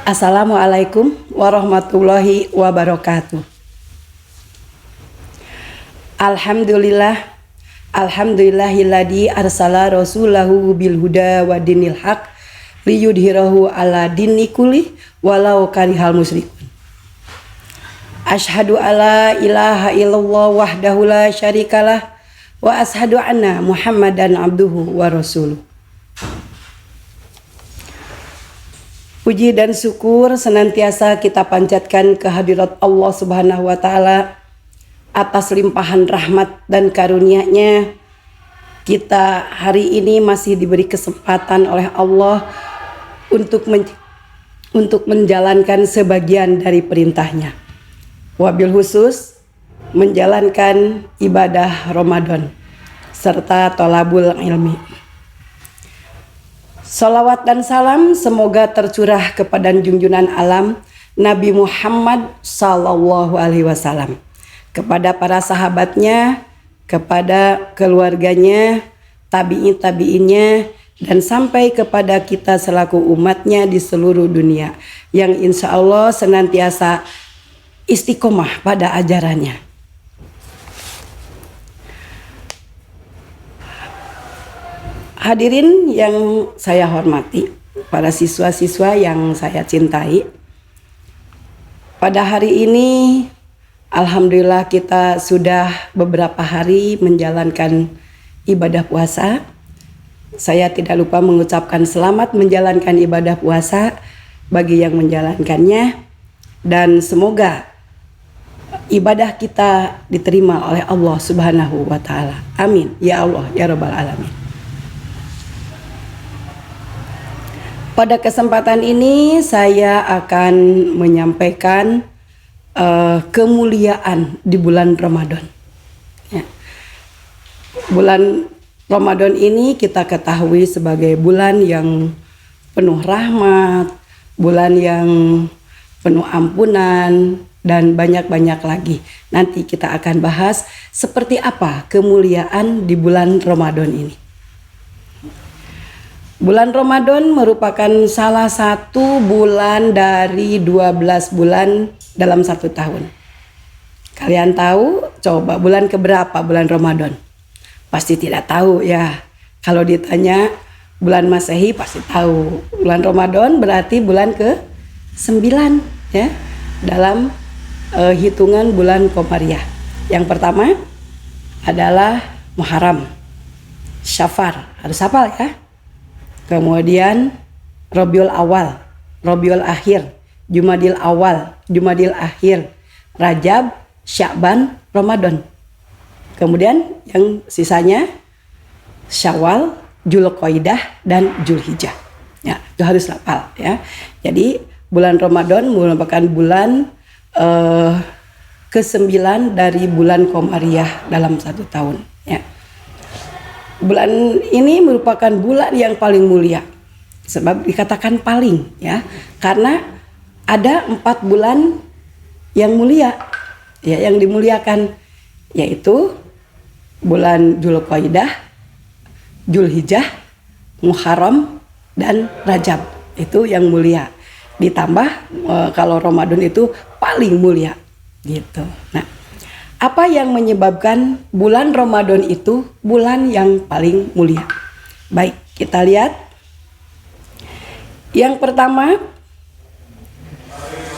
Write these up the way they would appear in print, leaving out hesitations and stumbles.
Assalamualaikum warahmatullahi wabarakatuh. Alhamdulillahilladzi arsala rasulahu bil huda wa dinil haq liyudhhirahu ala dini kulli walau karihal musyrikun. Asyhadu alla ilaha illallah wahdahu la syarikalah wa asyhadu anna Muhammadan abduhu wa rasuluh. Puji dan syukur senantiasa kita panjatkan kehadirat Allah Subhanahu wa Ta'ala atas limpahan rahmat dan karunia-Nya. Kita hari ini masih diberi kesempatan oleh Allah untuk menjalankan sebagian dari perintahnya. Wabil khusus menjalankan ibadah Ramadan serta thalabul ilmi. Salawat dan salam semoga tercurah kepada junjungan alam Nabi Muhammad sallallahu alaihi wasallam, kepada para sahabatnya, kepada keluarganya, tabi'in-tabi'innya, dan sampai kepada kita selaku umatnya di seluruh dunia yang insya Allah senantiasa istiqomah pada ajarannya. Hadirin yang saya hormati, para siswa-siswa yang saya cintai, pada hari ini alhamdulillah kita sudah beberapa hari menjalankan ibadah puasa. Saya tidak lupa mengucapkan selamat menjalankan ibadah puasa bagi yang menjalankannya, dan semoga ibadah kita diterima oleh Allah Subhanahu wa Ta'ala. Amin ya Allah ya Rabbal alamin. Pada kesempatan ini saya akan menyampaikan kemuliaan di bulan Ramadan. Ya. Bulan Ramadan ini kita ketahui sebagai bulan yang penuh rahmat, bulan yang penuh ampunan, dan banyak-banyak lagi. Nanti kita akan bahas seperti apa kemuliaan di bulan Ramadan ini. Bulan Ramadan merupakan salah satu bulan dari 12 bulan dalam satu tahun. Kalian tahu coba bulan keberapa bulan Ramadan? Pasti tidak tahu ya. Kalau ditanya bulan Masehi pasti tahu. Bulan Ramadan berarti bulan ke-9 ya, dalam hitungan bulan Qamariyah. Yang pertama adalah Muharram, Syafar, harus hafal ya. Kemudian Rabiul Awal, Rabiul Akhir, Jumadil Awal, Jumadil Akhir, Rajab, Sya'ban, Ramadan. Kemudian yang sisanya Syawal, Dzulqa'dah, dan Dzulhijjah. Ya, itu harus hafal ya. Jadi bulan Ramadan merupakan bulan ke-9 dari bulan Qamariyah dalam satu tahun ya. Bulan ini merupakan bulan yang paling mulia. Sebab dikatakan paling ya, karena ada 4 bulan yang mulia ya, yang dimuliakan, yaitu bulan Dzulqa'dah, Dzulhijjah, Muharram, dan Rajab. Itu yang mulia. Ditambah kalau Ramadan itu paling mulia gitu. Nah, apa yang menyebabkan bulan Ramadan itu bulan yang paling mulia? Baik, kita lihat. Yang pertama,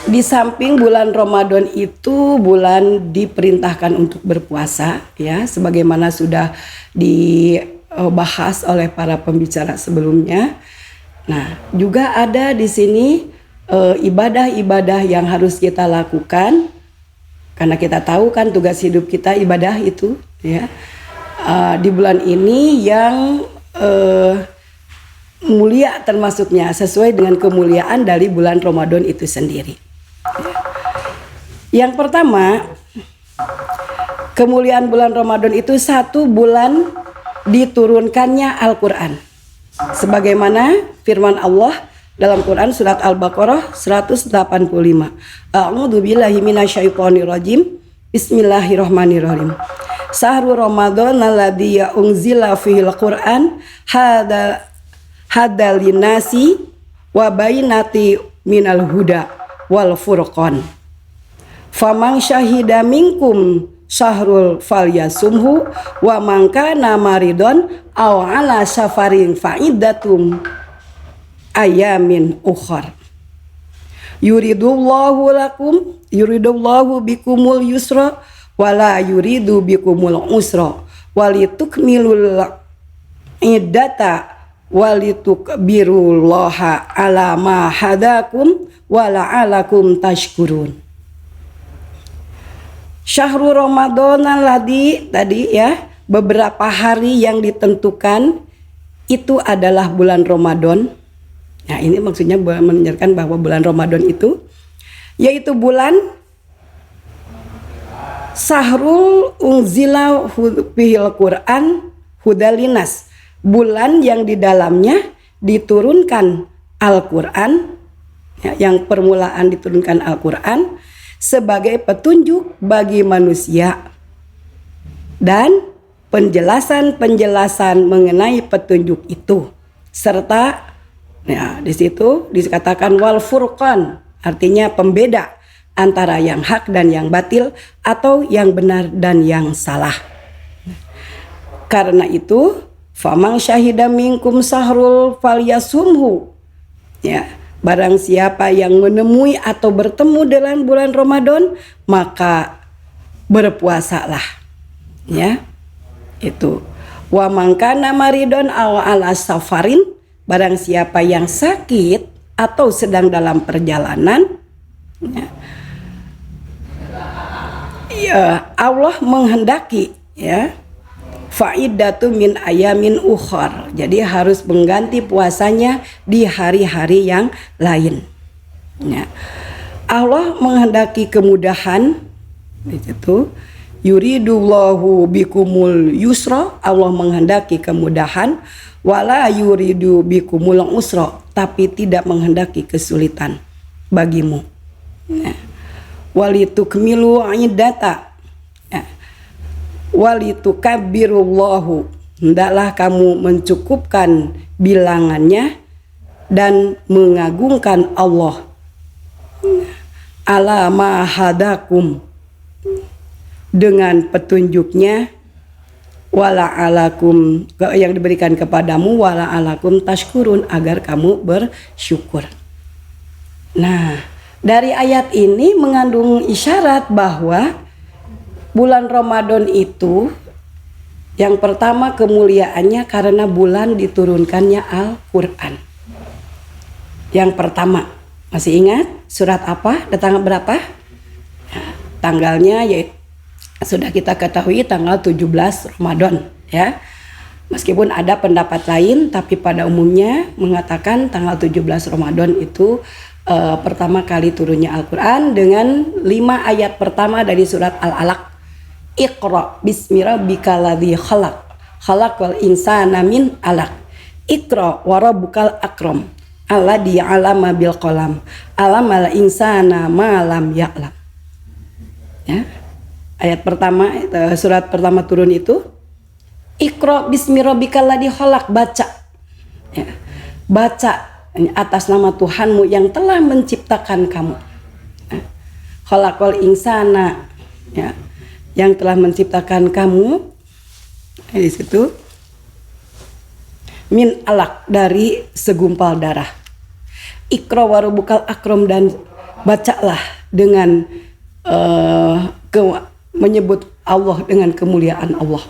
di samping bulan Ramadan itu bulan diperintahkan untuk berpuasa ya, sebagaimana sudah dibahas oleh para pembicara sebelumnya. Nah, juga ada di sini ibadah-ibadah yang harus kita lakukan. Karena kita tahu kan tugas hidup kita ibadah itu ya. Di bulan ini yang mulia termasuknya sesuai dengan kemuliaan dari bulan Ramadan itu sendiri. Yang pertama, kemuliaan bulan Ramadan itu 1 bulan diturunkannya Al-Quran. Sebagaimana firman Allah dalam Quran surat Al-Baqarah 185. A'udzu billahi minasyaitonir rajim. Bismillahirrahmanirrahim. Syahrul Ramadan alladzi unzila fihil Qur'an hadzal linasi wa bainati minal huda wal furqan. Faman syahida minkum syahrul falyasumhu wa man kana maridon aw ala safarin fa iddatum ayamin ukhar. Yuridullahu bikumul yusra wala yuridu bikumul usra walitukmilul iddata walitukbirullaha ala ma hadakum wala'alakum tashkurun. Syahrul Ramadan tadi ya, beberapa hari yang ditentukan itu adalah bulan Ramadan. Nah, ini maksudnya menunjukkan bahwa bulan Ramadan itu yaitu bulan Sahrul unzila fihil Quran hudalinas, bulan yang di dalamnya diturunkan Al-Quran, ya, yang permulaan diturunkan Al-Quran sebagai petunjuk bagi manusia dan penjelasan-penjelasan mengenai petunjuk itu, serta ya, di situ dikatakan wal furqan, artinya pembeda antara yang hak dan yang batil atau yang benar dan yang salah. Karena itu, famang syahida minkum sahrul falyasumhu. Ya, barang siapa yang menemui atau bertemu dengan bulan Ramadan, maka berpuasalah. Ya. Itu. Wa man kana maridon aw ala safarin, barang siapa yang sakit atau sedang dalam perjalanan, ya Allah menghendaki, ya, faidatu min ayamin ukhar, jadi harus mengganti puasanya di hari-hari yang lain. Ya. Allah menghendaki kemudahan, itu yuridullahu bikumul yusra, Allah menghendaki kemudahan, wala yuridu bikumul usra, tapi tidak menghendaki kesulitan bagimu. Ya. Walitukmilu iddata, ya. Walitukabirullahu, hendaklah kamu mencukupkan bilangannya dan mengagungkan Allah, ala ma hadakum, dengan petunjuknya, wala alakum, yang diberikan kepadamu, wala alakum tashkurun, agar kamu bersyukur. Nah, dari ayat ini mengandung isyarat bahwa bulan Ramadan itu yang pertama kemuliaannya karena bulan diturunkannya Al-Quran. Yang pertama, masih ingat surat apa? Dan tanggal berapa? Nah, tanggalnya yaitu sudah kita ketahui tanggal 17 Ramadan, ya. Meskipun ada pendapat lain, tapi pada umumnya mengatakan tanggal 17 Ramadan itu pertama kali turunnya Al-Quran dengan 5 ayat pertama dari surat Al-Alaq. Iqra bismi rabbikal ladzi khalaq, khalaqal insana min 'alaq. Iqra wa rabbukal akram, alladzi 'allama bil qalam, 'allamal insana ma lam ya'lam. Ya. Ayat pertama, surat pertama turun itu Iqra bismi rabbikal ladzi khalaq, baca. Ya. Baca atas nama Tuhanmu yang telah menciptakan kamu. Khalaqal insana, ya, yang telah menciptakan kamu. Di situ min alaq, dari segumpal darah. Iqra wa rabbukal akram, dan bacalah dengan menyebut Allah dengan kemuliaan Allah.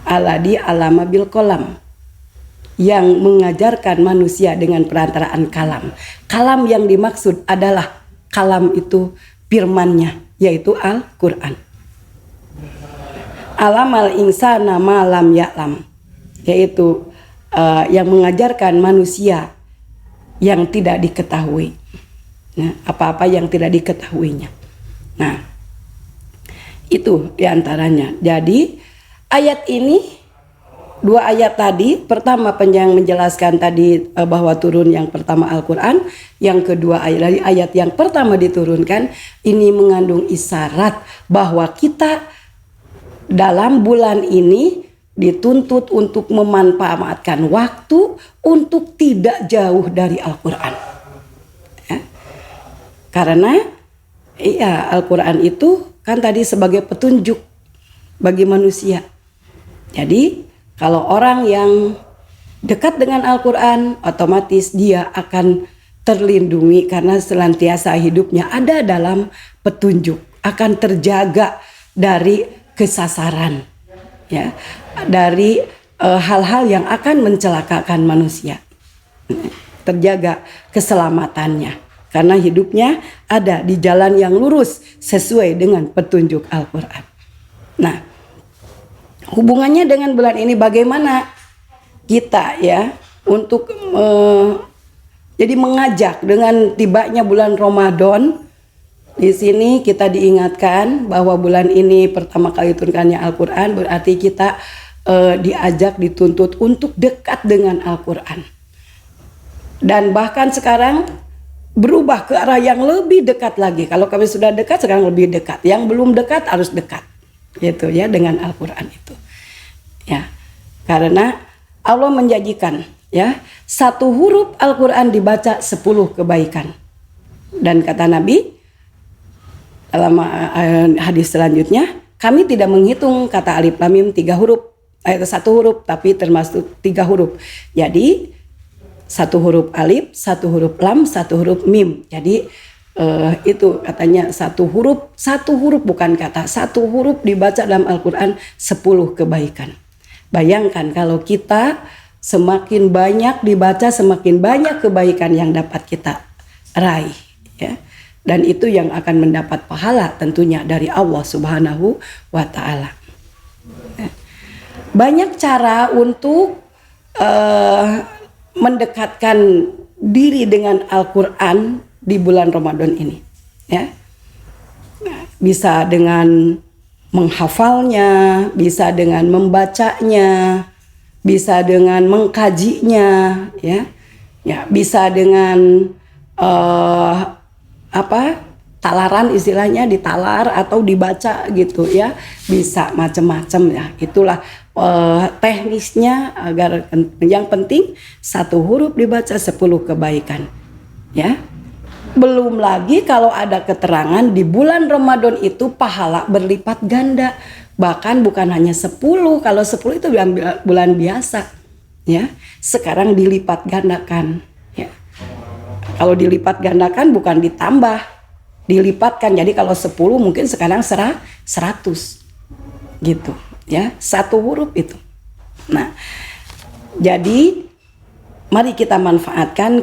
Alladzi alama bil qalam, yang mengajarkan manusia dengan perantaraan kalam. Kalam yang dimaksud adalah kalam itu firman-Nya, yaitu Al-Quran. Alamal insana ma lam ya'lam, yaitu yang mengajarkan manusia yang tidak diketahui. Nah, apa-apa yang tidak diketahuinya. Nah, itu diantaranya. Jadi ayat ini, 2 ayat tadi, pertama yang menjelaskan tadi bahwa turun yang pertama Al-Quran, yang kedua dari ayat yang pertama diturunkan ini mengandung isyarat bahwa kita dalam bulan ini dituntut untuk memanfaatkan waktu untuk tidak jauh dari Al-Quran. Karena iya, Al-Quran itu kan tadi sebagai petunjuk bagi manusia. Jadi kalau orang yang dekat dengan Al-Quran, otomatis dia akan terlindungi karena senantiasa hidupnya ada dalam petunjuk, akan terjaga dari kesasaran, ya, dari hal-hal yang akan mencelakakan manusia, terjaga keselamatannya karena hidupnya ada di jalan yang lurus sesuai dengan petunjuk Al-Quran. Nah, hubungannya dengan bulan ini bagaimana kita ya untuk jadi mengajak dengan tibanya bulan Ramadan. Di sini kita diingatkan bahwa bulan ini pertama kali turunkannya Al-Quran, berarti kita diajak, dituntut untuk dekat dengan Al-Quran. Dan bahkan sekarang berubah ke arah yang lebih dekat lagi. Kalau kami sudah dekat, sekarang lebih dekat. Yang belum dekat harus dekat, gitu ya, dengan Al-Quran itu. Ya, karena Allah menjanjikan ya, satu huruf Al-Quran dibaca 10 kebaikan. Dan kata Nabi dalam hadis selanjutnya, kami tidak menghitung kata alif lam mim 3 huruf, satu huruf, tapi termasuk 3 huruf. Jadi satu huruf alif, satu huruf lam, satu huruf mim. Jadi itu katanya satu huruf bukan kata, satu huruf dibaca dalam Al-Quran 10 kebaikan. Bayangkan kalau kita semakin banyak dibaca, semakin banyak kebaikan yang dapat kita raih, ya. Dan itu yang akan mendapat pahala tentunya dari Allah Subhanahu wa Ta'ala. Banyak cara untuk mendekatkan diri dengan Al-Quran di bulan Ramadan ini, ya. Bisa dengan menghafalnya, bisa dengan membacanya, bisa dengan mengkajinya, ya, ya, bisa dengan talaran, istilahnya ditalar atau dibaca gitu ya, bisa macam-macam ya. Itulah teknisnya, agar yang penting satu huruf dibaca 10 kebaikan, ya. Belum lagi kalau ada keterangan di bulan Ramadan itu pahala berlipat ganda. Bahkan bukan hanya 10, kalau 10 itu bulan biasa, ya. Sekarang dilipat gandakan, ya. Kalau dilipat gandakan bukan ditambah, dilipatkan. Jadi kalau 10 mungkin sekarang 100 gitu, ya. Satu huruf itu. Nah, jadi mari kita manfaatkan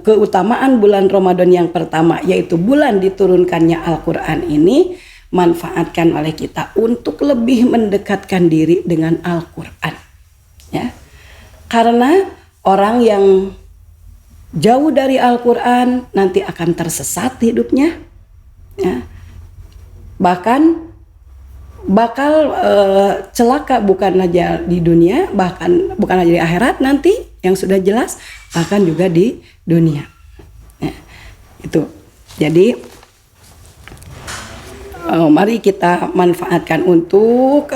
keutamaan bulan Ramadan yang pertama, yaitu bulan diturunkannya Al-Quran ini. Manfaatkan oleh kita untuk lebih mendekatkan diri dengan Al-Quran, ya. Karena orang yang jauh dari Al-Quran nanti akan tersesat hidupnya, ya. Bahkan bakal celaka, bukan aja di dunia, bahkan bukan aja di akhirat nanti yang sudah jelas, bahkan juga di dunia, ya. Itu jadi mari kita manfaatkan untuk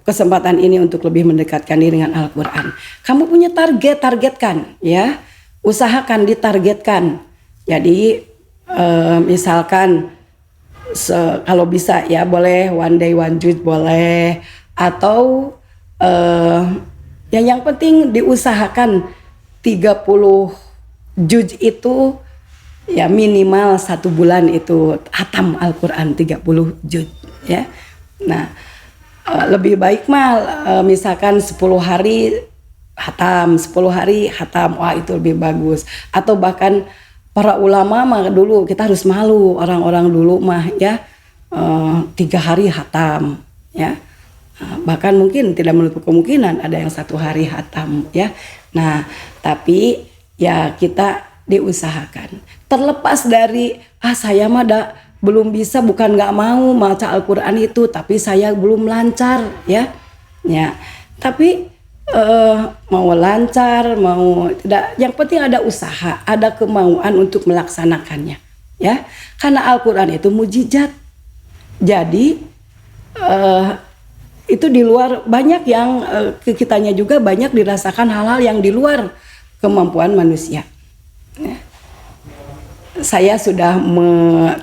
kesempatan ini untuk lebih mendekatkan diri dengan Al-Quran. Kamu punya targetkan, ya, usahakan ditargetkan. Jadi misalkan kalau bisa ya boleh one day one juz boleh, atau yang penting diusahakan 30 juz itu ya, minimal 1 bulan itu hatam Al-Quran 30 juz, ya. Nah, lebih baik misalkan 10 hari hatam, 10 hari hatam, wah itu lebih bagus. Atau bahkan para ulama dulu, kita harus malu orang-orang dulu ya, 3 hari hatam, ya. Bahkan mungkin tidak menutup kemungkinan ada yang 1 hari hatam, ya. Nah, tapi ya kita diusahakan. Terlepas dari saya mah belum bisa, bukan nggak mau baca Al-Quran itu, tapi saya belum lancar, ya. Ya, tapi mau lancar, mau tidak, yang penting ada usaha, ada kemauan untuk melaksanakannya, ya. Karena Al-Quran itu mujizat. Jadi itu di luar, banyak yang kitanya juga banyak dirasakan hal-hal yang di luar kemampuan manusia, ya. saya sudah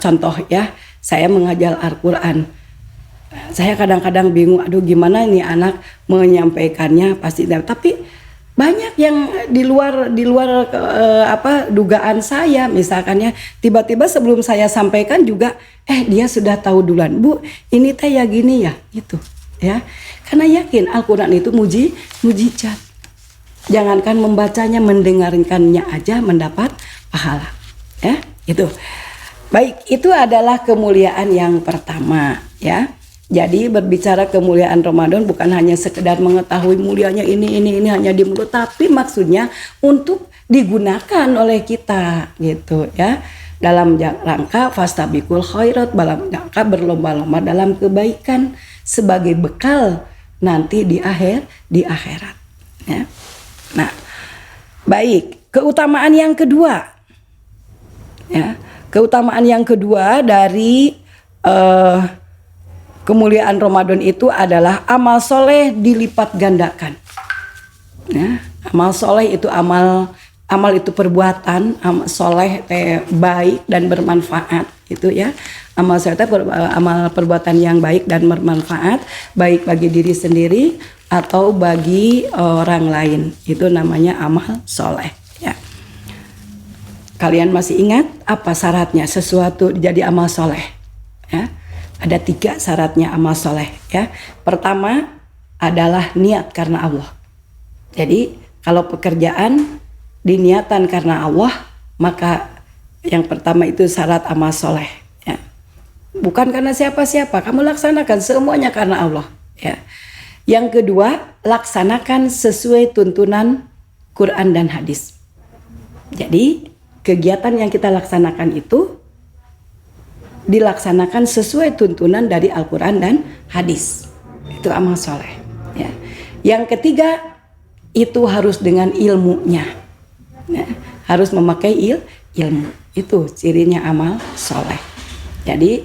contoh ya, saya mengajar Al-Quran. Saya kadang-kadang bingung, aduh gimana nih anak menyampaikannya pasti, tapi banyak yang di luar dugaan saya. Misalkan ya, tiba-tiba sebelum saya sampaikan juga dia sudah tahu duluan, Bu ini teh ya gini ya gitu ya, karena yakin Al-Quran itu mujizat. Jangankan membacanya, mendengarkannya aja mendapat pahala ya. Itu baik, itu adalah kemuliaan yang pertama ya. Jadi berbicara kemuliaan Ramadan bukan hanya sekedar mengetahui mulianya ini hanya di mulut, tapi maksudnya untuk digunakan oleh kita gitu ya, dalam rangka fastabiqul khairat, dalam rangka berlomba-lomba dalam kebaikan sebagai bekal nanti di akhirat ya. Nah, baik, keutamaan yang kedua ya, keutamaan yang kedua dari kemuliaan Ramadan itu adalah amal soleh dilipat gandakan. Ya, amal soleh itu amal itu perbuatan, amal soleh baik dan bermanfaat itu ya. Amal soleh itu amal perbuatan yang baik dan bermanfaat, baik bagi diri sendiri atau bagi orang lain. Itu namanya amal soleh ya. Kalian masih ingat apa syaratnya sesuatu jadi amal soleh ya? Ada 3 syaratnya amal soleh ya. Pertama adalah niat karena Allah. Jadi kalau pekerjaan diniatan karena Allah, maka yang pertama itu syarat amal soleh ya. Bukan karena siapa-siapa, kamu laksanakan semuanya karena Allah ya. Yang kedua, laksanakan sesuai tuntunan Quran dan hadis. Jadi kegiatan yang kita laksanakan itu dilaksanakan sesuai tuntunan dari Al-Quran dan hadis. Itu amal soleh ya. Yang ketiga, itu harus dengan ilmunya ya. Harus memakai ilmu. Itu cirinya amal soleh. Jadi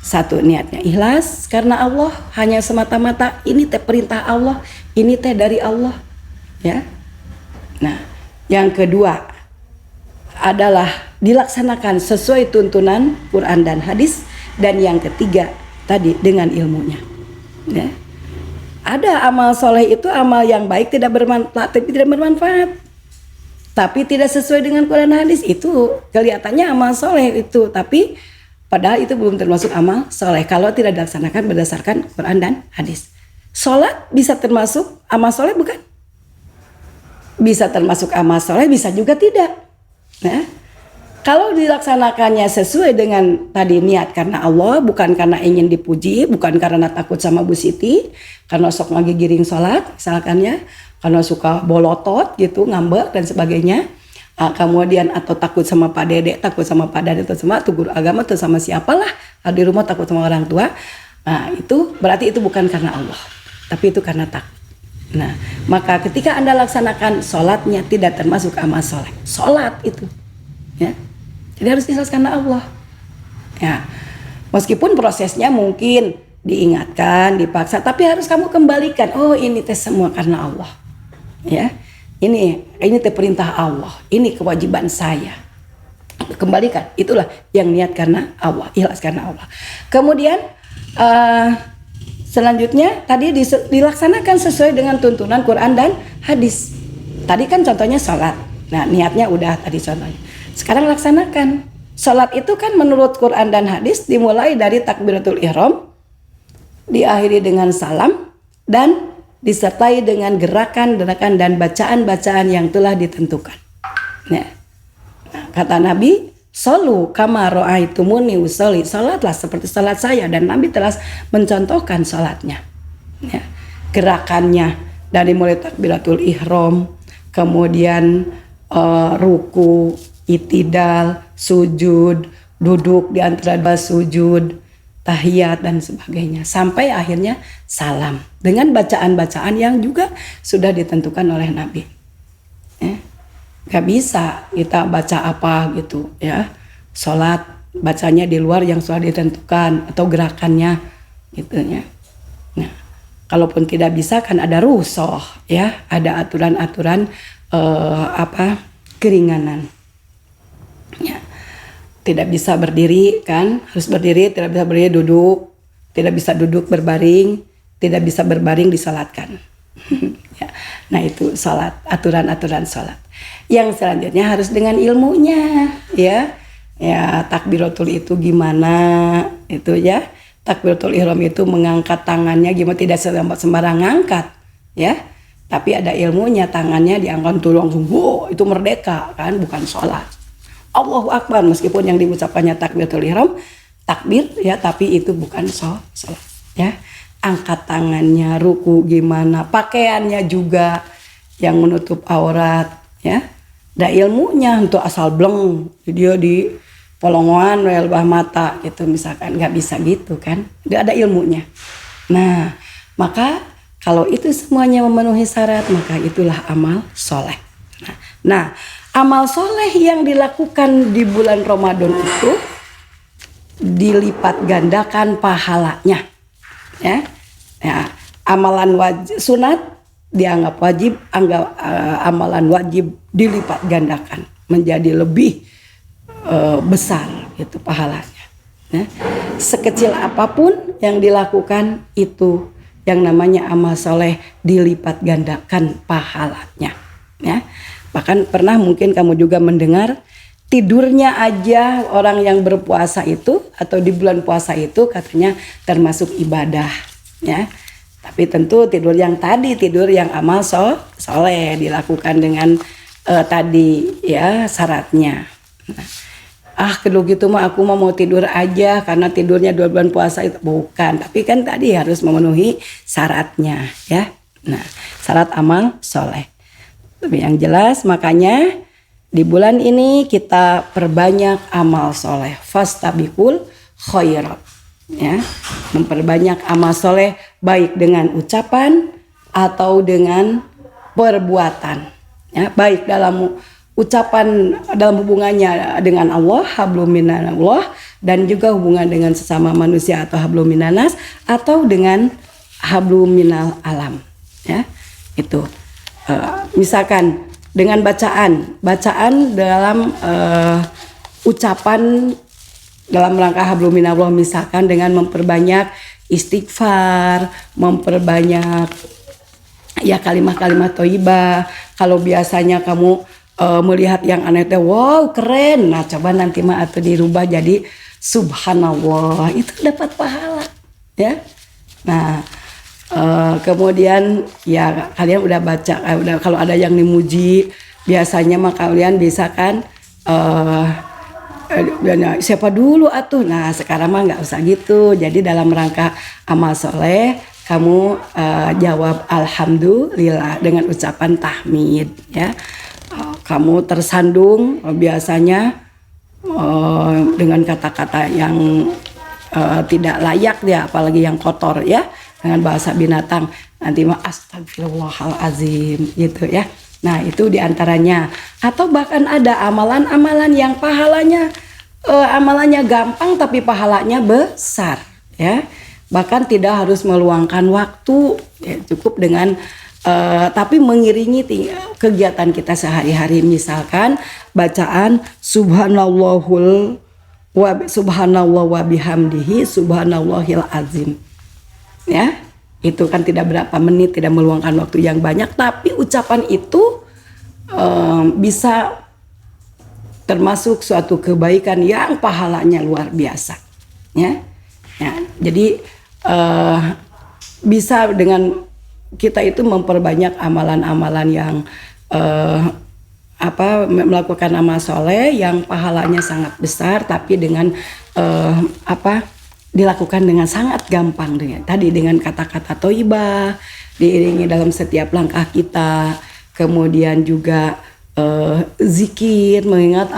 satu, niatnya ikhlas karena Allah, hanya semata-mata ini teh perintah Allah, ini teh dari Allah ya. Nah, yang kedua adalah dilaksanakan sesuai tuntunan Quran dan hadis, dan yang ketiga tadi dengan ilmunya ya. Ada amal soleh itu amal yang baik, tidak bermanfaat, tapi tidak sesuai dengan Quran dan hadis, itu kelihatannya amal soleh itu, tapi padahal itu belum termasuk amal soleh kalau tidak dilaksanakan berdasarkan Quran dan hadis. Sholat bisa termasuk amal soleh bukan? Bisa termasuk amal soleh, bisa juga tidak. Nah, kalau dilaksanakannya sesuai dengan tadi niat karena Allah, bukan karena ingin dipuji, bukan karena takut sama Bu Siti, karena sok lagi giring sholat misalkan ya, karena suka bolotot gitu, ngambek dan sebagainya, kemudian atau takut sama Pak Dede, takut sama Pak Dede, atau sama guru agama, atau sama siapalah, di rumah takut sama orang tua. Nah, itu berarti itu bukan karena Allah, tapi itu karena takut. Nah, maka ketika Anda laksanakan sholatnya tidak termasuk amal soleh. Sholat itu ya. Jadi harus ikhlas karena Allah ya. Meskipun prosesnya mungkin diingatkan, dipaksa, tapi harus kamu kembalikan, oh ini teh semua karena Allah ya. Ini teh perintah Allah, ini kewajiban saya. Kembalikan, itulah yang niat karena Allah, ikhlas karena Allah. Kemudian selanjutnya tadi dilaksanakan sesuai dengan tuntunan Quran dan hadis. Tadi kan contohnya sholat. Nah, niatnya udah tadi contohnya. Sekarang laksanakan. Sholat itu kan menurut Quran dan hadis dimulai dari takbiratul ihram, diakhiri dengan salam, dan disertai dengan gerakan-gerakan dan bacaan-bacaan yang telah ditentukan. Nah, kata Nabi, Sholu kama ra'aitumuni usolli, salatlah seperti salat saya, dan Nabi telah mencontohkan salatnya ya. Gerakannya dari mulai takbiratul ihram, kemudian ruku, itidal, sujud, duduk di antara dua sujud, tahiyat dan sebagainya, sampai akhirnya salam dengan bacaan-bacaan yang juga sudah ditentukan oleh Nabi ya. Gak bisa kita baca apa gitu ya, sholat bacanya di luar yang sudah ditentukan atau gerakannya gitu ya. Nah, kalaupun tidak bisa kan ada rukhsah ya, ada aturan-aturan keringanan ya. tidak bisa berdiri kan, harus berdiri, tidak bisa berdiri duduk, tidak bisa duduk berbaring, tidak bisa berbaring disalatkan. Ya. Nah itu salat, aturan-aturan salat. Yang selanjutnya harus dengan ilmunya, ya. Ya takbiratul itu gimana, itu ya. Takbiratul ihram itu mengangkat tangannya gimana, tidak sembarang ngangkat, ya. Tapi ada ilmunya, tangannya diangkat tuh langsung, wow, itu merdeka kan, bukan sholat. Allahu Akbar, meskipun yang diucapkannya takbiratul ihram, takbir ya, tapi itu bukan sholat, ya. Angkat tangannya, ruku gimana, pakaiannya juga yang menutup aurat, ya. Ada ilmunya, untuk asal bleng, dia di polongan, lebah mata gitu misalkan, nggak bisa gitu kan, nggak ada ilmunya. Nah, maka kalau itu semuanya memenuhi syarat, maka itulah amal soleh. Nah, amal soleh yang dilakukan di bulan Ramadan itu dilipat gandakan pahalanya. Ya, amalan wajib sunat dianggap wajib, amalan wajib dilipat gandakan menjadi lebih besar itu pahalanya. Ya. Sekecil apapun yang dilakukan itu yang namanya amal soleh dilipat gandakan pahalanya. Ya. Bahkan pernah mungkin kamu juga mendengar tidurnya aja orang yang berpuasa itu atau di bulan puasa itu katanya termasuk ibadah, ya. Tapi tentu tidur yang tadi, tidur yang amal soleh dilakukan dengan tadi ya syaratnya. Nah, kalau gitu mah aku mau tidur aja karena tidurnya 2 bulan puasa itu bukan, tapi kan tadi harus memenuhi syaratnya, ya. Nah, syarat amal soleh. Tapi yang jelas makanya di bulan ini kita perbanyak amal soleh, fastabiqul khairat, ya, memperbanyak amal soleh baik dengan ucapan atau dengan perbuatan, ya, baik dalam ucapan dalam hubungannya dengan Allah, hablum minallah, dan juga hubungan dengan sesama manusia atau hablum minanas, atau dengan hablum minal alam, ya, itu misalkan dengan bacaan dalam ucapan dalam rangka hablum minallah, misalkan dengan memperbanyak istighfar, memperbanyak ya kalimat-kalimat thayyibah. Kalau biasanya kamu melihat yang aneh teh, wow keren, nah coba nanti mah atau dirubah jadi subhanallah, itu dapat pahala, ya. Nah kemudian ya kalian udah baca, kalau ada yang dimuji biasanya mah kalian bisa kan siapa dulu atuh. Nah sekarang mah nggak usah gitu. Jadi dalam rangka amal soleh kamu jawab alhamdulillah dengan ucapan tahmid, ya. Kamu tersandung biasanya dengan kata-kata yang tidak layak ya, apalagi yang kotor, ya, dengan bahasa binatang, nanti mah astagfirullahalazim gitu, ya. Nah itu diantaranya. Atau bahkan ada amalan-amalan yang pahalanya amalannya gampang tapi pahalanya besar, ya. Bahkan tidak harus meluangkan waktu, ya, cukup dengan tapi mengiringi kegiatan kita sehari-hari, misalkan bacaan subhanallah wa bihamdihi subhanallahil azim, ya. Itu kan tidak berapa menit, tidak meluangkan waktu yang banyak, tapi ucapan itu bisa termasuk suatu kebaikan yang pahalanya luar biasa, ya. Ya, jadi bisa dengan kita itu memperbanyak amalan-amalan yang melakukan amal soleh yang pahalanya sangat besar, tapi dengan dilakukan dengan sangat gampang, dengan kata-kata thayyibah diiringi dalam setiap langkah kita, kemudian juga zikir mengingat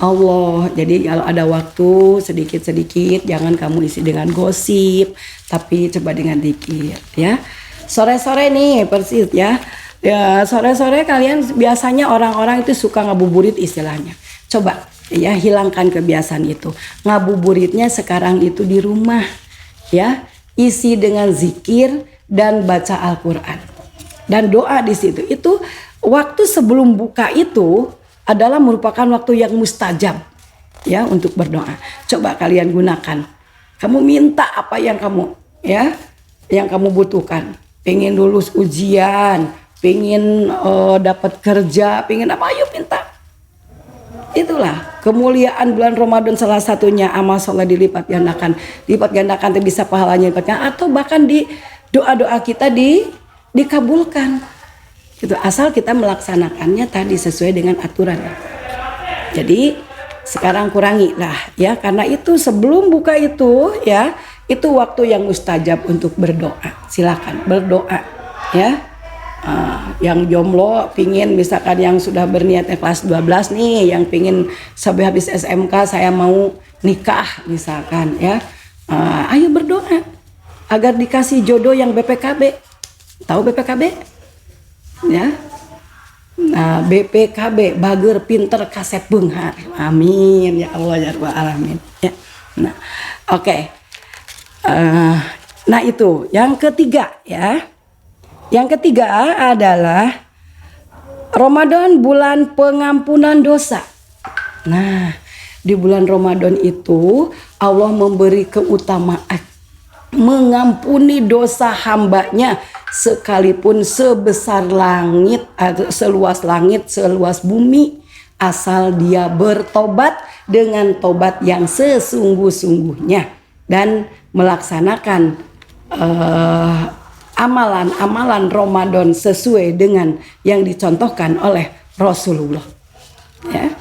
Allah. Jadi kalau ada waktu sedikit-sedikit, jangan kamu isi dengan gosip, tapi coba dengan zikir, ya. Sore-sore nih persis, ya. Ya, sore-sore kalian biasanya orang-orang itu suka ngabuburit istilahnya. Coba ya hilangkan kebiasaan itu. Ngabuburitnya sekarang itu di rumah, ya. Isi dengan zikir dan baca Al-Qur'an. Dan doa di situ. Itu waktu sebelum buka itu adalah merupakan waktu yang mustajab. ya untuk berdoa. Coba kalian gunakan. Kamu minta apa yang kamu yang kamu butuhkan. Pengen lulus ujian, pengen dapat kerja, pengen apa, ayo minta. Itulah kemuliaan bulan Ramadan, salah satunya amal soleh dilipat gandakan bisa pahalanya lipat gandakan, atau bahkan di doa-doa kita dikabulkan. Gitu, asal kita melaksanakannya tadi sesuai dengan aturan. Jadi sekarang kurangi lah ya, karena itu sebelum buka itu ya, itu waktu yang mustajab untuk berdoa. Silakan berdoa ya. Yang jomblo pingin, misalkan yang sudah berniat kelas 12 nih, yang pingin sampai habis SMK saya mau nikah misalkan ya, ayo berdoa agar dikasih jodoh yang BPKB. Tahu BPKB ya? Nah, BPKB bager pinter kasep beunghar. Amin ya Allah ya Rabbal alamin ya. Nah, oke. Nah itu yang ketiga ya. Yang ketiga adalah Ramadan, bulan pengampunan dosa. Nah, di bulan Ramadan itu Allah memberi keutamaan mengampuni dosa hambanya sekalipun sebesar langit atau seluas langit, seluas bumi, asal dia bertobat dengan tobat yang sesungguh-sungguhnya dan melaksanakan amalan-amalan Ramadan sesuai dengan yang dicontohkan oleh Rasulullah. Ya,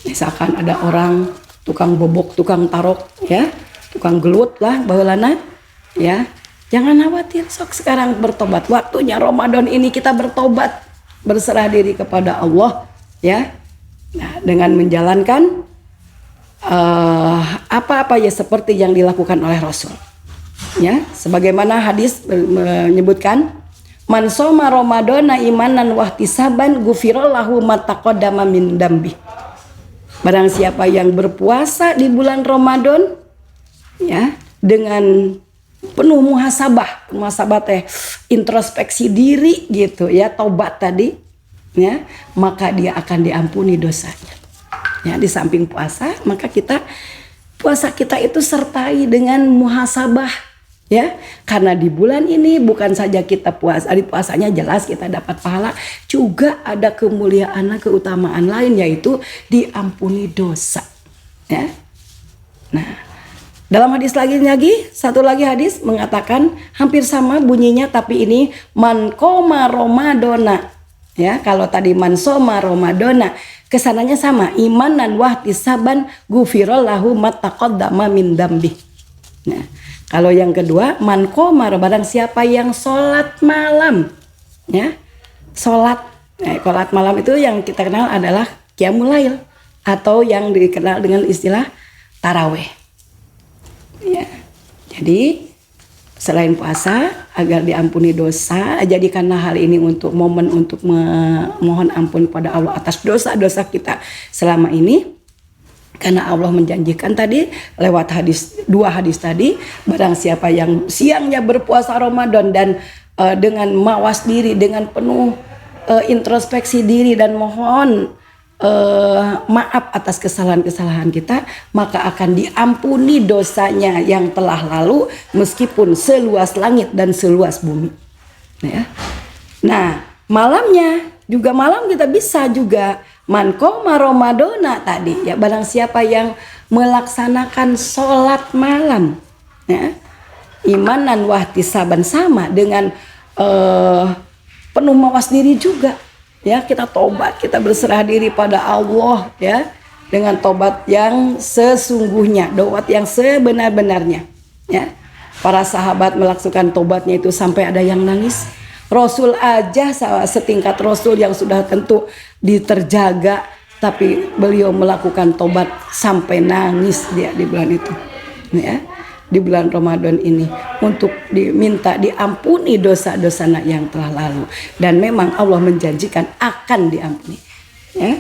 misalkan ada orang tukang bobok, tukang tarok, ya, tukang gelut lah baheulana, ya, jangan khawatir, sok sekarang bertobat. Waktunya Ramadan ini kita bertobat, berserah diri kepada Allah, ya. Nah, dengan menjalankan apa-apa ya seperti yang dilakukan oleh Rasul. Ya, sebagaimana hadis menyebutkan, man shoma ramadhana imanan wahtisaban ghufirallahu ma taqaddama min dambi. Barang siapa yang berpuasa di bulan Ramadan ya, dengan penuh muhasabah teh introspeksi diri gitu ya, taubat tadi ya, maka dia akan diampuni dosanya. Ya, di samping puasa, maka puasa kita itu sertai dengan muhasabah. Ya, karena di bulan ini bukan saja kita puasa, di puasanya jelas kita dapat pahala, juga ada kemuliaan, keutamaan lain, yaitu diampuni dosa. Ya. Nah, dalam hadis lagi satu lagi hadis mengatakan hampir sama bunyinya, tapi ini man qoma ramadhana. Ya, kalau tadi man shoma ramadhana, kesananya sama, imanan wahtisaban ghufirallahu ma taqaddama min dambi. Nah, kalau yang kedua, man qomar, barang siapa yang sholat malam, ya, sholat malam itu yang kita kenal adalah qiyamul lail atau yang dikenal dengan istilah taraweh. Ya, jadi selain puasa agar diampuni dosa, jadikanlah hal ini untuk momen untuk memohon ampun pada Allah atas dosa-dosa kita selama ini. Karena Allah menjanjikan tadi lewat dua hadis tadi, barang siapa yang siangnya berpuasa Ramadan dan dengan mawas diri, dengan penuh introspeksi diri dan mohon maaf atas kesalahan-kesalahan kita, maka akan diampuni dosanya yang telah lalu meskipun seluas langit dan seluas bumi. Ya. Nah, malamnya juga malam kita bisa juga man qoma ramadhana tadi ya, barang siapa yang melaksanakan sholat malam ya, imanan wahtisaban, sama dengan penuh mawas diri juga ya, kita tobat, kita berserah diri pada Allah ya, dengan tobat yang sesungguhnya, tobat yang sebenar-benarnya ya. Para sahabat melakukan tobatnya itu sampai ada yang nangis. Rasul aja setingkat Rasul yang sudah tentu diterjaga, tapi beliau melakukan tobat sampai nangis dia di bulan itu ya, di bulan Ramadan ini, untuk diminta diampuni dosa-dosa yang telah lalu, dan memang Allah menjanjikan akan diampuni ya,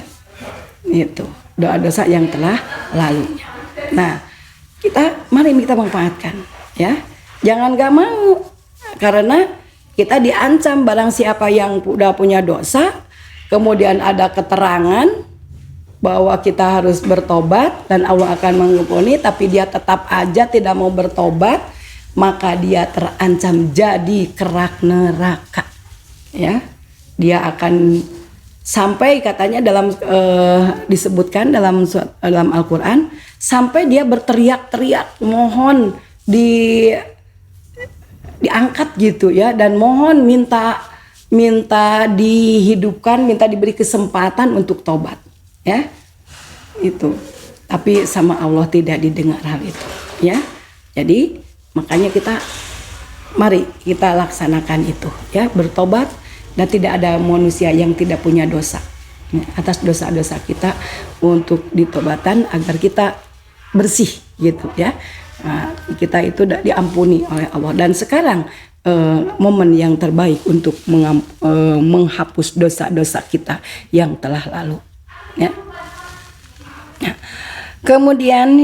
itu doa-dosa yang telah lalu. Nah, mari kita manfaatkan ya, jangan gak mau, karena kita diancam barang siapa yang udah punya dosa, kemudian ada keterangan bahwa kita harus bertobat dan Allah akan mengampuni, tapi dia tetap aja tidak mau bertobat, maka dia terancam jadi kerak neraka. Ya, dia akan sampai katanya disebutkan dalam Al-Quran, sampai dia berteriak-teriak mohon diangkat gitu ya, dan mohon minta dihidupkan, minta diberi kesempatan untuk tobat ya, itu. Tapi sama Allah tidak didengar hal itu ya. Jadi makanya mari kita laksanakan itu ya, bertobat, dan tidak ada manusia yang tidak punya dosa ya, atas dosa-dosa kita untuk ditobatan agar kita bersih gitu ya. Nah, kita itu diampuni oleh Allah, dan sekarang momen yang terbaik untuk menghapus dosa-dosa kita yang telah lalu ya. Nah, kemudian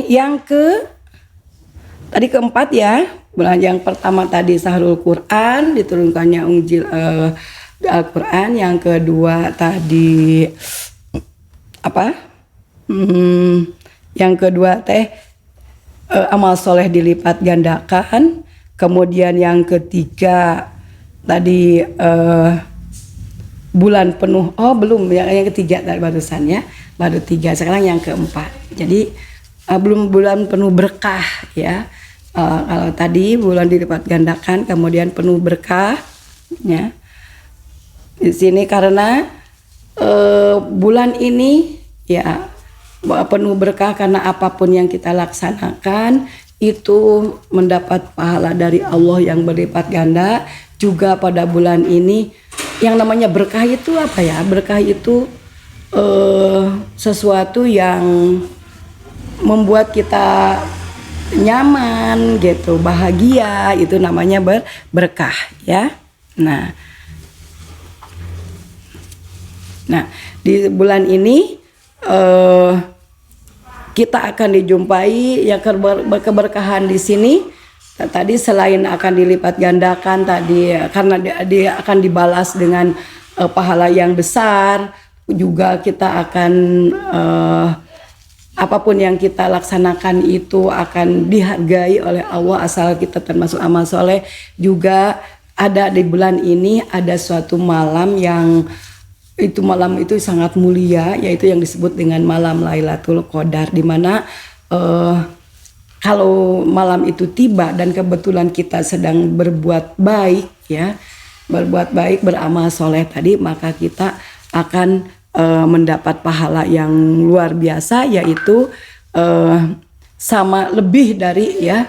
tadi keempat ya, bulan yang pertama tadi Syahrul Quran, diturunkannya Injil Al-Quran. Yang kedua tadi yang kedua amal soleh dilipat gandakan. Kemudian yang ketiga tadi bulan penuh. Oh belum, yang ketiga tadi barusan ya, baru 3. Sekarang yang keempat. Jadi belum bulan penuh berkah ya. Kalau tadi bulan dilipat gandakan, kemudian penuh berkah ya. Di sini karena bulan ini ya penuh berkah, karena apapun yang kita laksanakan itu mendapat pahala dari Allah yang berlipat ganda. Juga pada bulan ini yang namanya berkah itu apa ya? Berkah itu sesuatu yang membuat kita nyaman gitu, bahagia, itu namanya berkah ya. Nah, di bulan ini kita akan dijumpai ya keberkahan di sini. Tadi selain akan dilipat gandakan tadi karena dia akan dibalas dengan pahala yang besar, juga kita akan apapun yang kita laksanakan itu akan dihargai oleh Allah asal kita termasuk amal soleh. Juga ada di bulan ini ada suatu malam yang malam itu sangat mulia, yaitu yang disebut dengan malam Lailatul Qadar, di mana kalau malam itu tiba dan kebetulan kita sedang berbuat baik ya, beramal soleh tadi, maka kita akan mendapat pahala yang luar biasa, yaitu sama lebih dari ya,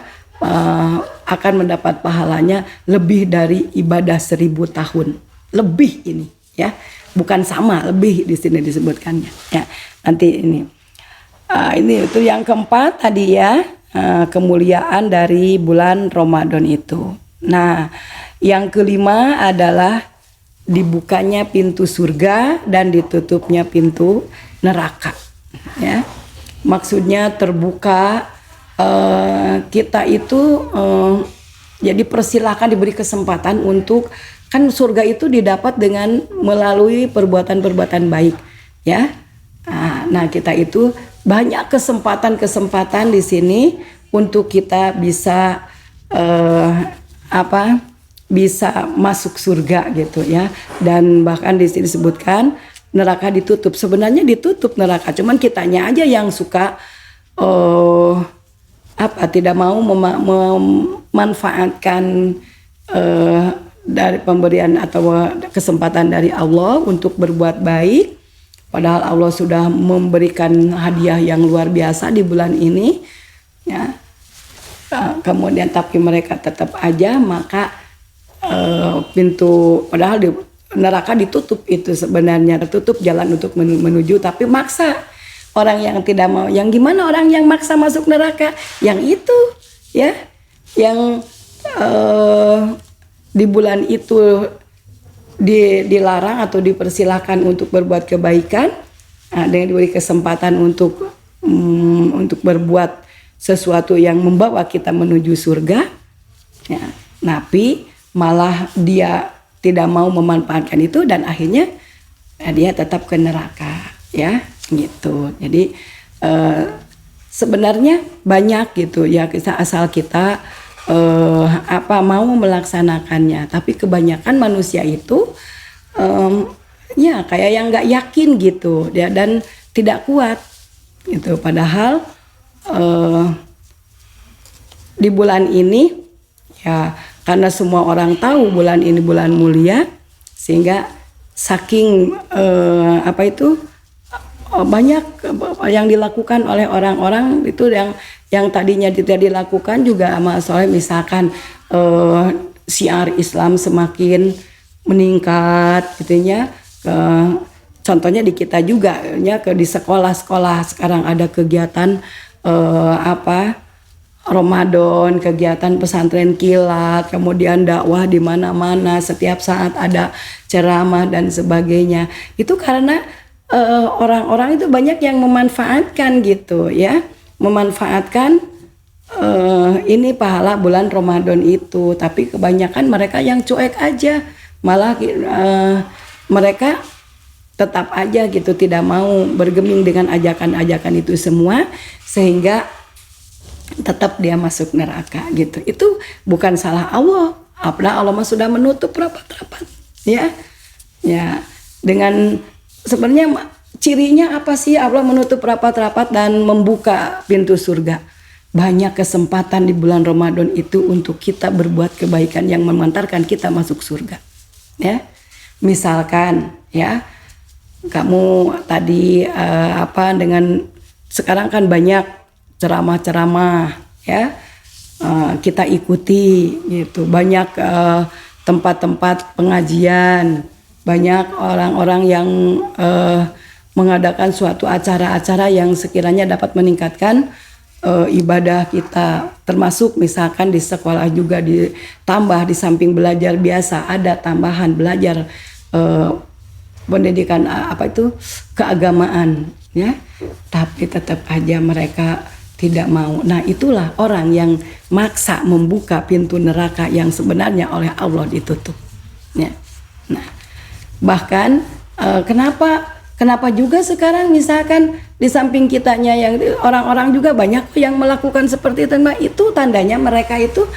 akan mendapat pahalanya lebih dari ibadah 1000 tahun lebih ini ya. Bukan sama, lebih di sini disebutkannya ya. Nanti ini itu yang keempat tadi ya, kemuliaan dari bulan Ramadan itu. Nah, yang kelima adalah dibukanya pintu surga dan ditutupnya pintu neraka ya. Maksudnya terbuka, kita itu jadi persilakan, diberi kesempatan untuk, kan surga itu didapat dengan melalui perbuatan-perbuatan baik ya. Nah, kita itu banyak kesempatan di sini untuk kita bisa bisa masuk surga gitu ya. Dan bahkan di sini disebutkan neraka ditutup. Sebenarnya ditutup neraka, cuman kitanya aja yang suka tidak mau memanfaatkan dari pemberian atau kesempatan dari Allah untuk berbuat baik, padahal Allah sudah memberikan hadiah yang luar biasa di bulan ini ya. Kemudian tapi mereka tetap aja, maka pintu, padahal neraka ditutup, itu sebenarnya tertutup jalan untuk menuju, tapi maksa. Orang yang tidak mau, yang gimana orang yang maksa masuk neraka? Yang itu ya, yang di bulan itu dilarang atau dipersilahkan untuk berbuat kebaikan, dengan diberi kesempatan untuk berbuat sesuatu yang membawa kita menuju surga ya. Tapi malah dia tidak mau memanfaatkan itu, dan akhirnya dia tetap ke neraka ya. gitu. Jadi sebenarnya banyak gitu ya, asal kita mau melaksanakannya. Tapi kebanyakan manusia itu ya kayak yang nggak yakin gitu ya, dan tidak kuat gitu. Padahal di bulan ini ya, karena semua orang tahu bulan ini bulan mulia, sehingga saking banyak yang dilakukan oleh orang-orang itu yang tadinya tidak dilakukan juga amal soleh. Misalkan syiar Islam semakin meningkat gitunya. Contohnya di kita juga ya, di sekolah-sekolah sekarang ada kegiatan Ramadan, kegiatan pesantren kilat, kemudian dakwah di mana-mana, setiap saat ada ceramah dan sebagainya. Itu karena orang-orang itu banyak yang memanfaatkan gitu ya, memanfaatkan ini pahala bulan Ramadan itu. Tapi kebanyakan mereka yang cuek aja, malah mereka tetap aja gitu tidak mau bergeming dengan ajakan-ajakan itu semua, sehingga tetap dia masuk neraka gitu. Itu bukan salah Allah. Allah sudah menutup rapat-rapat ya. Ya, dengan sebenarnya cirinya apa sih Allah menutup rapat-rapat dan membuka pintu surga? Banyak kesempatan di bulan Ramadan itu untuk kita berbuat kebaikan yang mengantarkan kita masuk surga. Ya. Misalkan ya, kamu tadi dengan sekarang kan banyak ceramah-ceramah ya, kita ikuti gitu. Banyak tempat-tempat pengajian, banyak orang-orang yang mengadakan suatu acara-acara yang sekiranya dapat meningkatkan ibadah kita. Termasuk misalkan di sekolah juga ditambah, di samping belajar biasa ada tambahan belajar pendidikan keagamaan ya. Tapi tetap aja mereka tidak mau. Nah, itulah orang yang maksa membuka pintu neraka yang sebenarnya oleh Allah ditutup ya. Nah, bahkan kenapa juga sekarang misalkan di samping kitanya yang orang-orang juga banyak yang melakukan seperti itu. Nah, itu tandanya mereka itu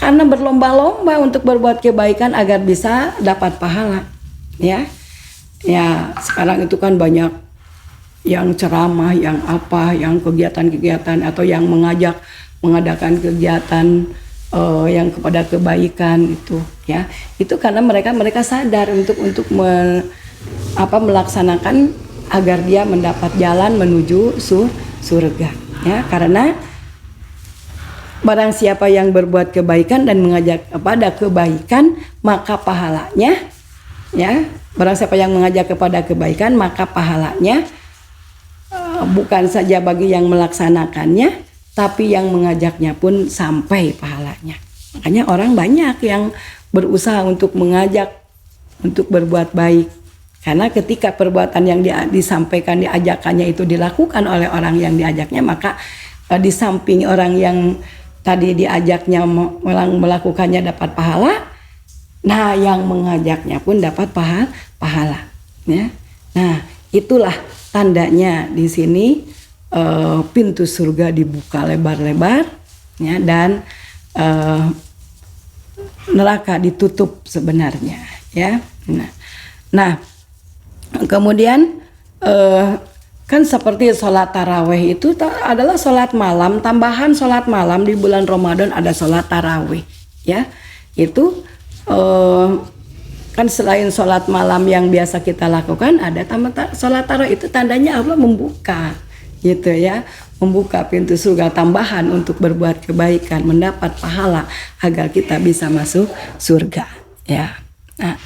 karena berlomba-lomba untuk berbuat kebaikan agar bisa dapat pahala ya. Ya, sekarang itu kan banyak yang ceramah, yang yang kegiatan-kegiatan atau yang mengadakan kegiatan yang kepada kebaikan itu ya. Itu karena mereka sadar untuk melaksanakan agar dia mendapat jalan menuju surga ya. Karena barang siapa yang berbuat kebaikan dan mengajak kepada kebaikan, maka pahalanya ya, barang siapa yang mengajak kepada kebaikan maka pahalanya bukan saja bagi yang melaksanakannya, tapi yang mengajaknya pun sampai pahalanya. Makanya orang banyak yang berusaha untuk mengajak untuk berbuat baik. Karena ketika perbuatan yang disampaikan, diajakannya itu dilakukan oleh orang yang diajaknya, maka di samping orang yang tadi diajaknya melakukannya dapat pahala, nah yang mengajaknya pun dapat pahala. Ya. Nah, itulah tandanya di sini pintu surga dibuka lebar-lebar ya, dan neraka ditutup sebenarnya ya. Nah kemudian kan seperti sholat taraweh itu adalah sholat malam, tambahan sholat malam di bulan Ramadan ada sholat taraweh ya. Itu kan selain sholat malam yang biasa kita lakukan, ada sholat tarawih. Itu tandanya Allah membuka gitu ya, membuka pintu surga tambahan untuk berbuat kebaikan, mendapat pahala agar kita bisa masuk surga ya. Nah,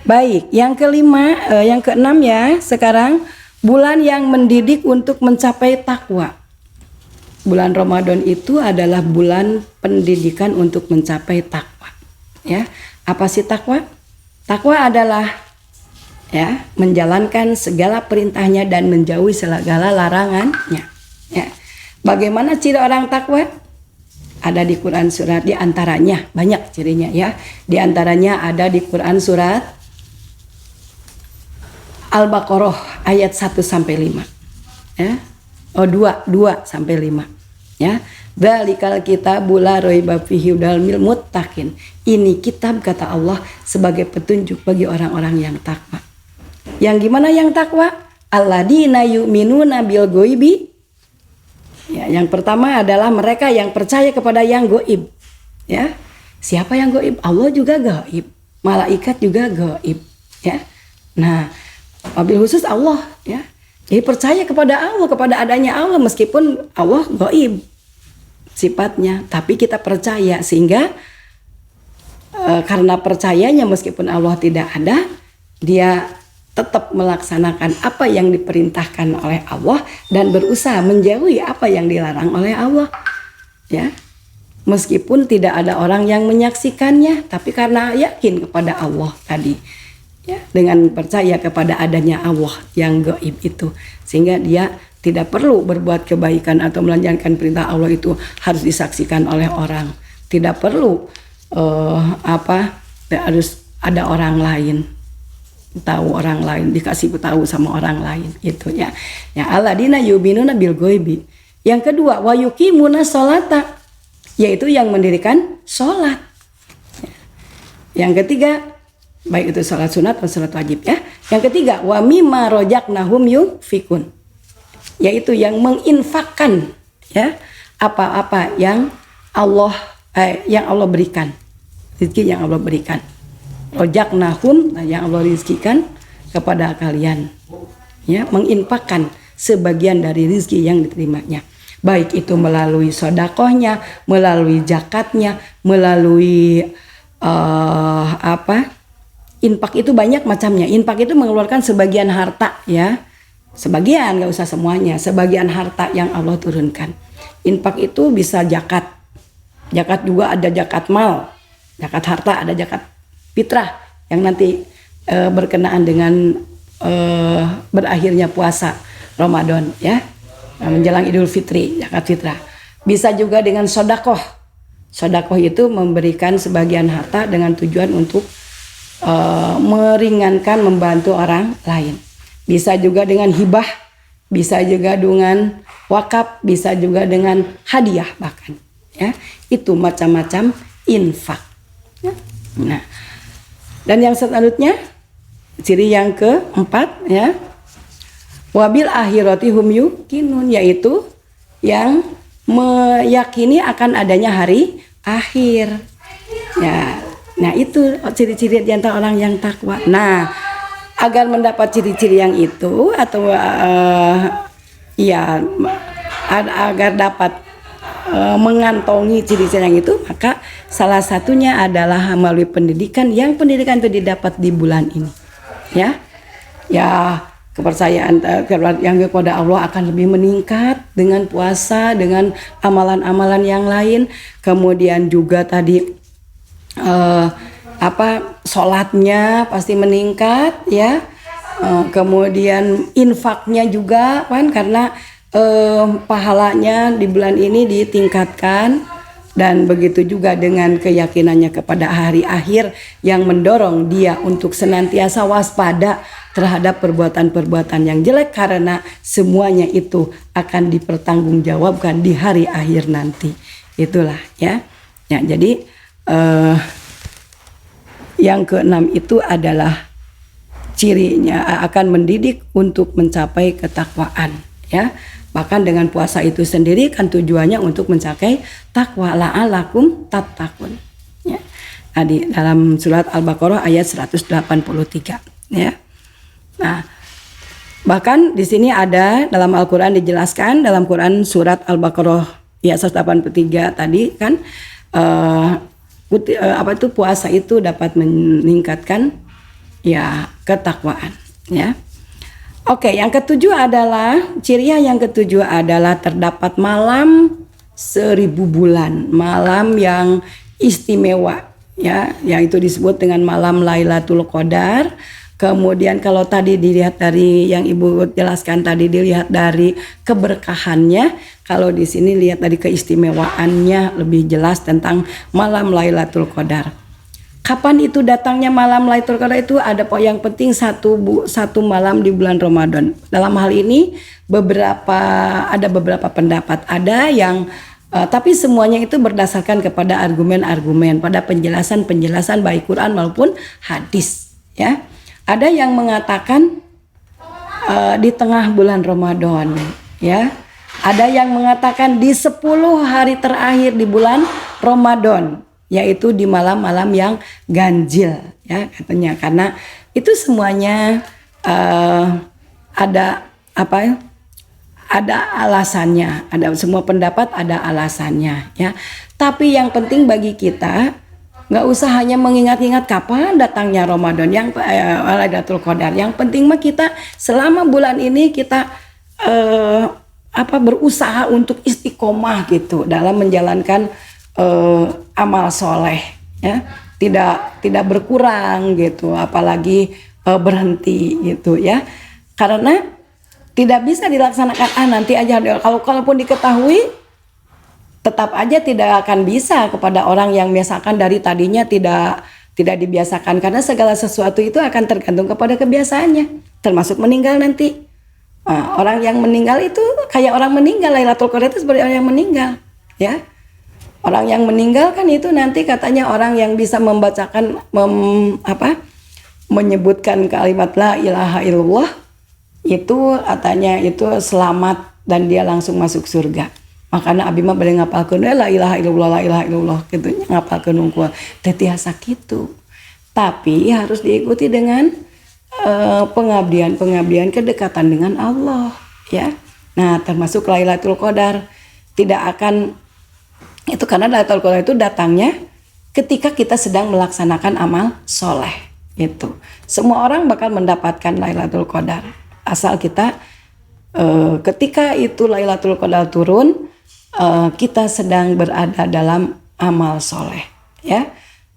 baik, yang keenam ya, sekarang bulan yang mendidik untuk mencapai takwa. Bulan Ramadan itu adalah bulan pendidikan untuk mencapai takwa ya. Apa sih takwa? Takwa adalah ya, menjalankan segala perintahnya dan menjauhi segala larangannya. Ya. Bagaimana ciri orang takwa? Ada di Quran surat, di antaranya banyak cirinya ya. Di antaranya ada di Quran surat Al-Baqarah ayat 1 sampai 5. Ya. Oh 2 sampai 5. Ya. Dzalikal kitabul la raiba fihi hudal lil muttaqin. Ini kitab kata Allah sebagai petunjuk bagi orang-orang yang takwa. Yang gimana yang takwa? Alladzina yu'minuna bil ghaibi. Ya, yang pertama adalah mereka yang percaya kepada yang gaib. Ya. Siapa yang gaib? Allah juga gaib. Malaikat juga gaib. Ya. Nah, wabil khusus Allah, ya. Jadi percaya kepada Allah, kepada adanya Allah meskipun Allah gaib sifatnya, tapi kita percaya sehingga karena percayanya meskipun Allah tidak ada, dia tetap melaksanakan apa yang diperintahkan oleh Allah dan berusaha menjauhi apa yang dilarang oleh Allah. Ya. Meskipun tidak ada orang yang menyaksikannya, tapi karena yakin kepada Allah tadi. Ya, dengan percaya kepada adanya Allah yang gaib itu, sehingga dia tidak perlu berbuat kebaikan atau melanjutkan perintah Allah itu harus disaksikan oleh orang. Tidak perlu harus ada orang lain, tahu orang lain, dikasih tahu sama orang lain itu ya. Ya alladzina yu'minuna bil ghaibi. Yang kedua wa yuqimuna sholata, yaitu yang mendirikan sholat. Yang ketiga baik itu sholat sunat atau sholat wajib ya. Yang ketiga wa mimma razaqnahum yunfikun, yaitu yang menginfakkan ya apa-apa yang Allah berikan, rezeki yang Allah berikan. Razaqnahum, yang Allah rizkikan kepada kalian ya, menginfakkan sebagian dari rezeki yang diterimanya, baik itu melalui sedekahnya, melalui zakatnya, melalui infak itu banyak macamnya. Infak itu mengeluarkan sebagian harta ya. Sebagian, gak usah semuanya. Sebagian harta yang Allah turunkan. Infak itu bisa zakat. Zakat juga ada zakat mal. Zakat harta, ada zakat fitrah. Yang nanti berkenaan dengan berakhirnya puasa Ramadan ya. Menjelang Idul Fitri, zakat fitrah. Bisa juga dengan sedekah. Sedekah itu memberikan sebagian harta dengan tujuan untuk meringankan, membantu orang lain. Bisa juga dengan hibah, bisa juga dengan wakaf, bisa juga dengan hadiah bahkan. Ya, itu macam-macam infak. Ya. Nah, dan yang selanjutnya ciri yang keempat ya, wabil akhirati hum yuqinun, yaitu yang meyakini akan adanya hari akhir. Ya. Nah itu ciri-ciri di antara orang yang takwa. Nah agar mendapat ciri-ciri yang itu atau agar dapat mengantongi ciri-ciri yang itu, maka salah satunya adalah melalui pendidikan. Yang pendidikan itu didapat di bulan ini. Ya kepercayaan yang kepada Allah akan lebih meningkat dengan puasa, dengan amalan-amalan yang lain. Kemudian juga tadi sholatnya pasti meningkat ya, kemudian infaknya juga kan, karena pahalanya di bulan ini ditingkatkan, dan begitu juga dengan keyakinannya kepada hari akhir yang mendorong dia untuk senantiasa waspada terhadap perbuatan-perbuatan yang jelek, karena semuanya itu akan dipertanggungjawabkan di hari akhir nanti. Itulah ya jadi yang keenam itu adalah cirinya akan mendidik untuk mencapai ketakwaan ya. Bahkan dengan puasa itu sendiri kan tujuannya untuk mencapai takwa, la'alakum tattaqun ya. Di dalam surat Al-Baqarah ayat 183 ya. Nah, bahkan di sini ada dalam Al-Qur'an dijelaskan dalam Quran surat Al-Baqarah ayat 183 tadi kan, puasa itu dapat meningkatkan ya ketakwaan ya. Oke, yang ketujuh adalah ciri yang ketujuh adalah terdapat malam 1000 bulan, malam yang istimewa ya, yang itu disebut dengan malam Lailatul Qadar. Kemudian kalau tadi dilihat dari yang Ibu jelaskan tadi, dilihat dari keberkahannya, kalau di sini lihat dari keistimewaannya lebih jelas tentang malam Lailatul Qadar. Kapan itu datangnya malam Lailatul Qadar itu ada yang penting satu malam di bulan Ramadan. Dalam hal ini ada beberapa pendapat. Ada yang tapi semuanya itu berdasarkan kepada argumen-argumen, pada penjelasan-penjelasan baik Quran maupun hadis, ya. Ada yang mengatakan di tengah bulan Ramadan, ya. Ada yang mengatakan di 10 hari terakhir di bulan Ramadan, yaitu di malam-malam yang ganjil, ya katanya. Karena itu semuanya ada alasannya, ada semua pendapat ada alasannya, ya. Tapi yang penting bagi kita nggak usah hanya mengingat-ingat kapan datangnya Ramadan yang Lailatul Qadar. Yang penting mah kita selama bulan ini kita berusaha untuk istiqomah gitu dalam menjalankan amal soleh, ya. Tidak berkurang gitu, apalagi berhenti gitu, ya. Karena tidak bisa dilaksanakan nanti aja, kalaupun diketahui tetap aja tidak akan bisa kepada orang yang misalkan dari tadinya tidak dibiasakan, karena segala sesuatu itu akan tergantung kepada kebiasaannya, termasuk meninggal nanti. Orang yang meninggal itu kayak orang meninggal, Lailatul Qadar itu seperti orang yang meninggal, ya. Orang yang meninggal kan itu nanti katanya orang yang bisa membacakan menyebutkan kalimat la ilaha illallah itu katanya itu selamat dan dia langsung masuk surga. Makanya abi mah bade ngapalkeun la ilaha illallah gitu, ngapalkeun unggul teh tiasa kitu. Tapi harus diikuti dengan pengabdian kedekatan dengan Allah, ya. Nah, termasuk Lailatul Qadar tidak akan itu, karena Lailatul Qadar itu datangnya ketika kita sedang melaksanakan amal soleh. Itu semua orang bakal mendapatkan Lailatul Qadar asal kita ketika itu Lailatul Qadar turun, kita sedang berada dalam amal soleh, ya.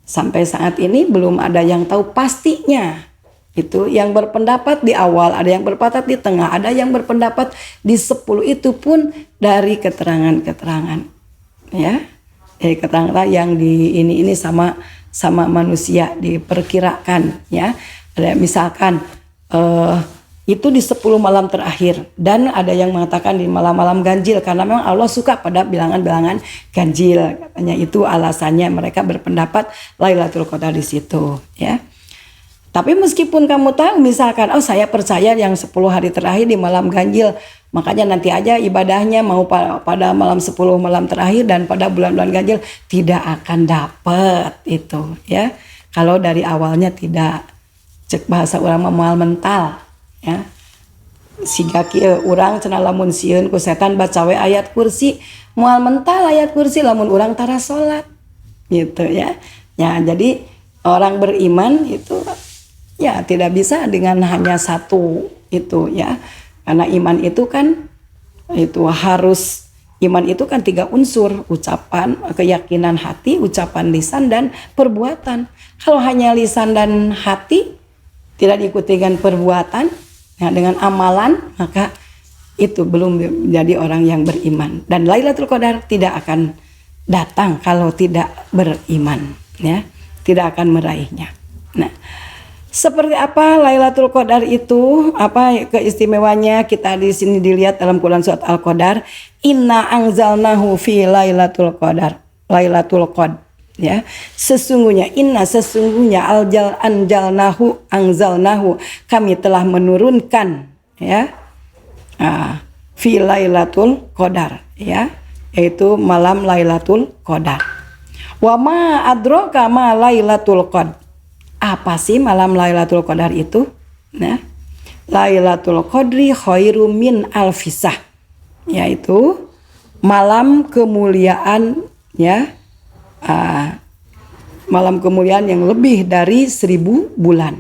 Sampai saat ini belum ada yang tahu pastinya. Itu yang berpendapat di awal, ada yang berpendapat di tengah, ada yang berpendapat di 10, itu pun dari keterangan-keterangan, ya. Dari keterangan yang ini sama manusia diperkirakan, ya. Ada misalkan itu di 10 malam terakhir, dan ada yang mengatakan di malam-malam ganjil, karena memang Allah suka pada bilangan-bilangan ganjil, katanya itu alasannya mereka berpendapat Lailatul Qadar di situ, ya. Tapi meskipun kamu tahu misalkan saya percaya yang 10 hari terakhir di malam ganjil, makanya nanti aja ibadahnya mau pada malam 10 malam terakhir dan pada bulan-bulan ganjil, tidak akan dapat itu, ya. Kalau dari awalnya tidak, cek bahasa urang mah moal mental, ya. Siga kieu urang cenah lamun sieun ku setan baca we ayat kursi, moal mental ayat kursi lamun urang tara salat. Gitu, ya. Ya, jadi orang beriman itu ya tidak bisa dengan hanya satu itu, ya. Karena iman itu kan iman itu kan 3 unsur, ucapan, keyakinan hati, ucapan lisan, dan perbuatan. Kalau hanya lisan dan hati tidak diikuti dengan perbuatan, ya, dengan amalan, maka itu belum menjadi orang yang beriman. Dan Lailatul Qadar tidak akan datang kalau tidak beriman, ya. Tidak akan meraihnya. Nah, seperti apa Lailatul Qadar itu? Apa keistimewanya? Kita di sini dilihat dalam Quran surat Al-Qadar, inna anzalnahu fi Lailatul Qadar. Lailatul Qadar, ya. Sesungguhnya anzalnahu kami telah menurunkan, ya. Fi Lailatul Qadar, ya, yaitu malam Lailatul Qadar. Wa ma adraka ma Lailatul Qadar. Apa sih malam Lailatul Qadar itu? Nah, Lailatul Qadri khairum min alfisah, yaitu malam kemuliaan, ya, malam kemuliaan yang lebih dari 1000 bulan.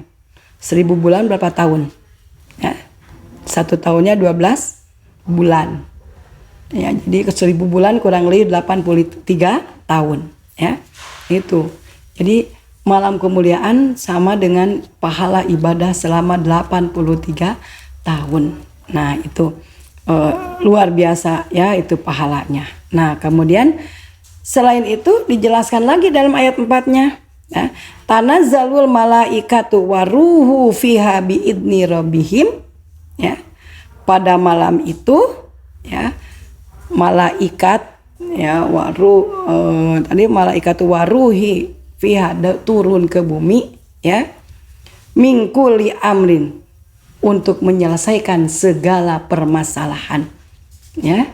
1000 bulan berapa tahun? Ya, 1 tahunnya 12 bulan. Ya, jadi ke 1000 bulan kurang lebih 83 tahun, ya. Itu. Jadi malam kemuliaan sama dengan pahala ibadah selama 83 tahun. Nah, itu luar biasa, ya, itu pahalanya. Nah, kemudian selain itu dijelaskan lagi dalam ayat 4-nya, Nah, tanazzalul malaikatu waruhu fiha biidni rabbihim, ya. Pada malam itu, ya, malaikat, ya, tadi malaikatu waruhi fiha turun ke bumi, ya, mingkuli amrin, untuk menyelesaikan segala permasalahan, ya.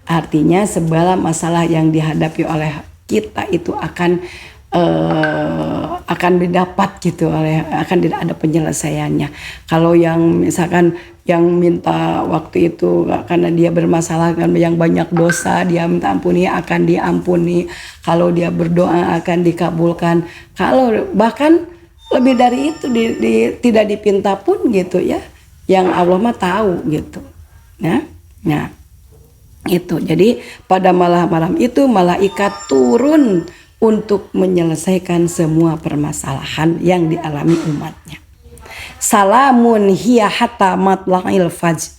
Artinya segala masalah yang dihadapi oleh kita itu akan didapat gitu, akan ada penyelesaiannya. Kalau yang misalkan yang minta waktu itu karena dia bermasalah kan yang banyak dosa, dia minta ampuni akan diampuni. Kalau dia berdoa akan dikabulkan. Kalau bahkan lebih dari itu tidak dipinta pun gitu, ya. Yang Allah mah tahu gitu, ya. Nah, itu. Jadi pada malam itu malaikat turun untuk menyelesaikan semua permasalahan yang dialami umatnya. Salamun hiya hatta matla'il fajr.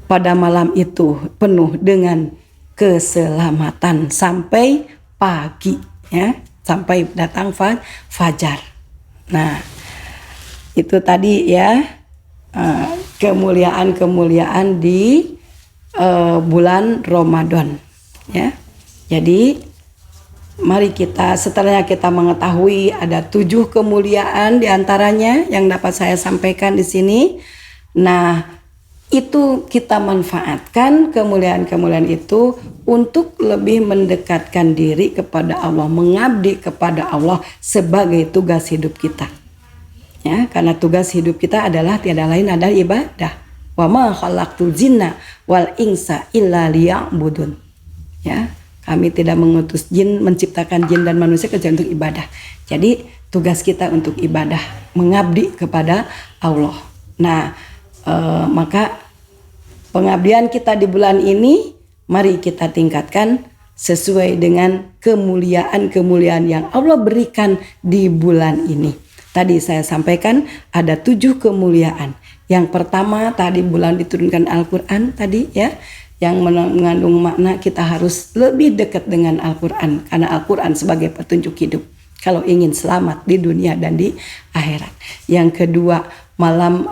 Pada malam itu penuh dengan keselamatan sampai pagi, ya, sampai datang fajar. Nah, itu tadi, ya, kemuliaan di bulan Ramadan, ya. Jadi mari kita, setelah kita mengetahui ada 7 kemuliaan diantaranya yang dapat saya sampaikan di sini. Nah, itu kita manfaatkan kemuliaan-kemuliaan itu untuk lebih mendekatkan diri kepada Allah, mengabdi kepada Allah sebagai tugas hidup kita. Ya, karena tugas hidup kita adalah tiada lain adalah ibadah. Wa ma khalaqtul jinna wal insa illa liya'budun. Ya, kami tidak mengutus jin, menciptakan jin dan manusia kecuali untuk ibadah. Jadi tugas kita untuk ibadah, mengabdi kepada Allah. Nah, maka pengabdian kita di bulan ini mari kita tingkatkan sesuai dengan kemuliaan-kemuliaan yang Allah berikan di bulan ini. Tadi saya sampaikan ada 7 kemuliaan. Yang pertama tadi bulan diturunkan Al-Quran tadi, ya, yang mengandung makna kita harus lebih dekat dengan Al-Quran, karena Al-Quran sebagai petunjuk hidup kalau ingin selamat di dunia dan di akhirat. Yang kedua, malam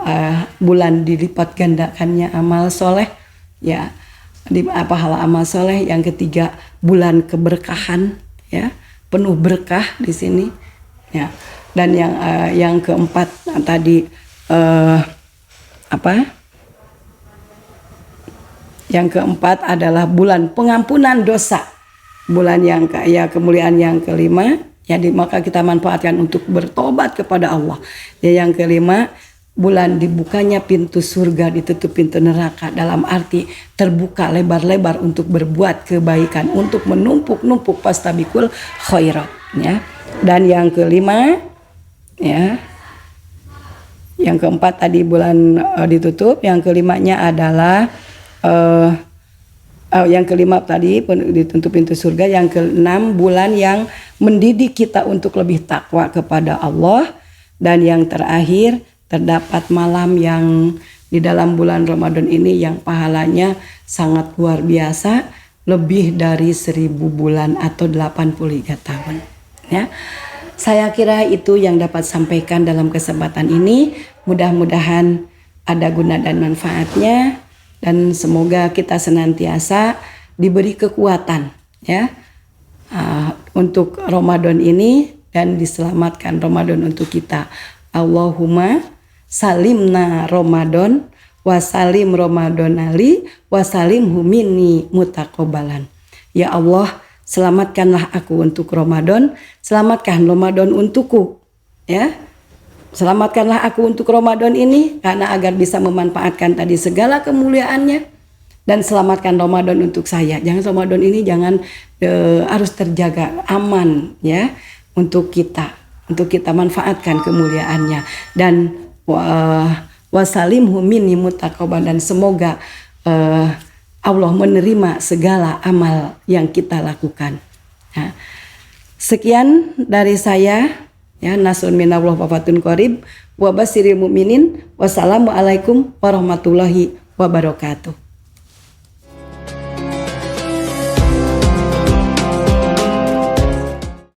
bulan dilipat gandakannya amal soleh, ya, pahala amal soleh. Yang ketiga, bulan keberkahan, ya, penuh berkah di sini, ya. Dan yang keempat tadi Yang keempat adalah bulan pengampunan dosa. Bulan yang kemuliaan yang kelima, jadi maka kita manfaatkan untuk bertobat kepada Allah. Ya, yang kelima, bulan dibukanya pintu surga, ditutup pintu neraka, dalam arti terbuka lebar-lebar untuk berbuat kebaikan, untuk menumpuk-numpuk pastabikul khairat, ya. Dan yang kelima, ya, yang keempat tadi bulan ditutup, yang kelimanya adalah yang kelima tadi ditutup pintu surga. Yang keenam, bulan yang mendidik kita untuk lebih takwa kepada Allah. Dan yang terakhir, terdapat malam yang di dalam bulan Ramadan ini yang pahalanya sangat luar biasa, lebih dari 1000 bulan atau 83 tahun, ya. Saya kira itu yang dapat sampaikan dalam kesempatan ini. Mudah-mudahan ada guna dan manfaatnya, dan semoga kita senantiasa diberi kekuatan, ya, untuk Ramadan ini, dan diselamatkan Ramadan untuk kita. Allahumma salimna Ramadan wasalim Ramadanali wasalimhu minni mutaqabbalan. Ya Allah, selamatkanlah aku untuk Ramadan, selamatkan Ramadan untukku, ya. Selamatkanlah aku untuk Ramadan ini, karena agar bisa memanfaatkan tadi segala kemuliaannya, dan selamatkan Ramadan untuk saya. Jangan Ramadan ini harus terjaga aman, ya, untuk kita manfaatkan kemuliaannya. Dan wasalimhu minni mutaqabbalan, dan semoga Allah menerima segala amal yang kita lakukan. Nah, sekian dari saya, ya. Nasrun minallah wa fatun qarib wa basyiril mu'minin. Wassalamualaikum warahmatullahi wabarakatuh.